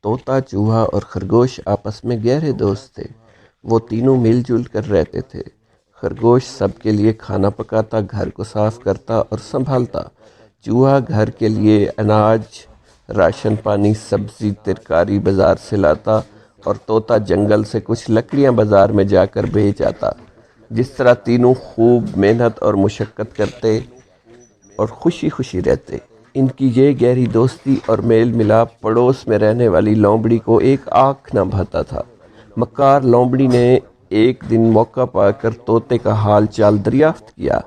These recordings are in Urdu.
طوطا، چوہا اور خرگوش آپس میں گہرے دوست تھے۔ وہ تینوں مل جل کر رہتے تھے۔ خرگوش سب کے لیے کھانا پکاتا، گھر کو صاف کرتا اور سنبھالتا۔ چوہا گھر کے لیے اناج، راشن پانی، سبزی، ترکاری بازار سے لاتا اور طوطا جنگل سے کچھ لکڑیاں بازار میں جا کر بیچ آتا۔ جس طرح تینوں خوب محنت اور مشقت کرتے اور خوشی خوشی رہتے۔ ان کی یہ گہری دوستی اور میل ملاپ پڑوس میں رہنے والی لومڑی کو ایک آنکھ نہ بھاتا تھا۔ مکار لومڑی نے ایک دن موقع پا کر طوطے کا حال چال دریافت کیا۔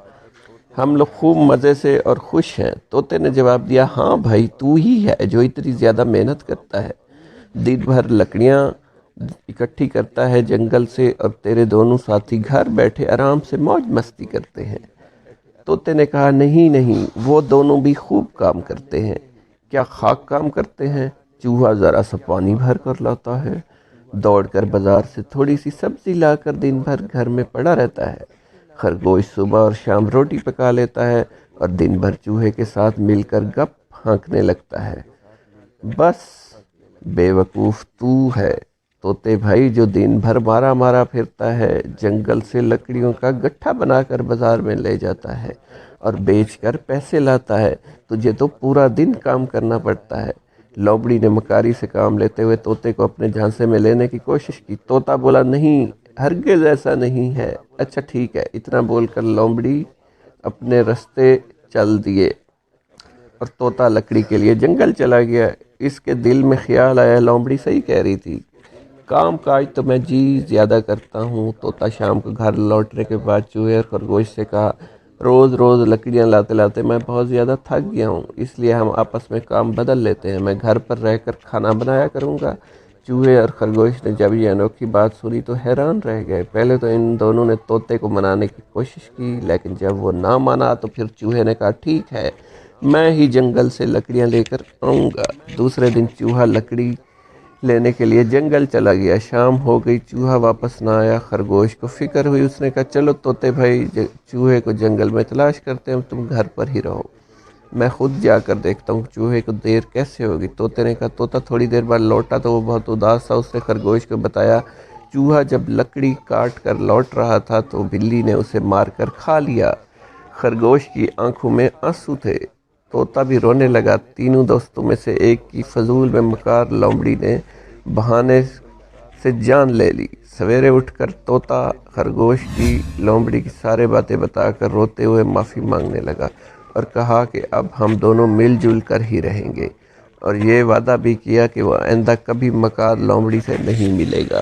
ہم لوگ خوب مزے سے اور خوش ہیں۔ طوطے نے جواب دیا، ہاں بھائی، تو ہی ہے جو اتنی زیادہ محنت کرتا ہے، دن بھر لکڑیاں اکٹھی کرتا ہے جنگل سے، اور تیرے دونوں ساتھی گھر بیٹھے آرام سے موج مستی کرتے ہیں۔ طوطے نے کہا، نہیں، وہ دونوں بھی خوب کام کرتے ہیں۔ کیا خاک کام کرتے ہیں؟ چوہا ذرا سا پانی بھر کر لاتا ہے، دوڑ کر بازار سے تھوڑی سی سبزی لا کر دن بھر گھر میں پڑا رہتا ہے۔ خرگوش صبح اور شام روٹی پکا لیتا ہے اور دن بھر چوہے کے ساتھ مل کر گپ پھانکنے لگتا ہے۔ بس بے وقوف تو ہے طوطے بھائی، جو دن بھر مارا پھرتا ہے، جنگل سے لکڑیوں کا گٹھا بنا کر بازار میں لے جاتا ہے اور بیچ کر پیسے لاتا ہے۔ تجھے تو پورا دن کام کرنا پڑتا ہے۔ لومڑی نے مکاری سے کام لیتے ہوئے طوطے کو اپنے جھانسے میں لینے کی کوشش کی۔ طوطا بولا، نہیں، ہرگز ایسا نہیں ہے۔ اچھا ٹھیک ہے۔ اتنا بول کر لومڑی اپنے رستے چل دیے اور طوطا لکڑی کے لیے جنگل چلا گیا۔ اس کے دل میں خیال آیا، لومڑی صحیح کہہ رہی تھی، کام کاج تو میں زیادہ کرتا ہوں۔ طوطا شام کو گھر لوٹنے کے بعد چوہے اور خرگوش سے کہا، روز لکڑیاں لاتے میں بہت زیادہ تھک گیا ہوں، اس لیے ہم آپس میں کام بدل لیتے ہیں۔ میں گھر پر رہ کر کھانا بنایا کروں گا۔ چوہے اور خرگوش نے جب یہ انوکھی بات سنی تو حیران رہ گئے۔ پہلے تو ان دونوں نے طوطے کو منانے کی کوشش کی، لیکن جب وہ نہ مانا تو پھر چوہے نے کہا، ٹھیک ہے، میں ہی جنگل سے لکڑیاں لے کر آؤں گا۔ دوسرے دن چوہا لکڑی لینے کے لیے جنگل چلا گیا۔ شام ہو گئی، چوہا واپس نہ آیا۔ خرگوش کو فکر ہوئی، اس نے کہا، چلو طوطے بھائی، چوہے کو جنگل میں تلاش کرتے ہیں، تم گھر پر ہی رہو، میں خود جا کر دیکھتا ہوں چوہے کو دیر کیسے ہوگی۔ طوطے نے کہا۔ طوطا تھوڑی دیر بعد لوٹا تو وہ بہت اداس تھا۔ اس نے خرگوش کو بتایا، چوہا جب لکڑی کاٹ کر لوٹ رہا تھا تو بلی نے اسے مار کر کھا لیا۔ خرگوش کی آنکھوں میں آنسو تھے۔ طوطا بھی رونے لگا۔ تینوں دوستوں میں سے ایک کی فضول میں مکار لومڑی نے بہانے سے جان لے لی۔ سویرے اٹھ کر طوطا خرگوش کی لومڑی کی سارے باتیں بتا کر روتے ہوئے معافی مانگنے لگا اور کہا کہ اب ہم دونوں مل جل کر ہی رہیں گے، اور یہ وعدہ بھی کیا کہ وہ آئندہ کبھی مکار لومڑی سے نہیں ملے گا۔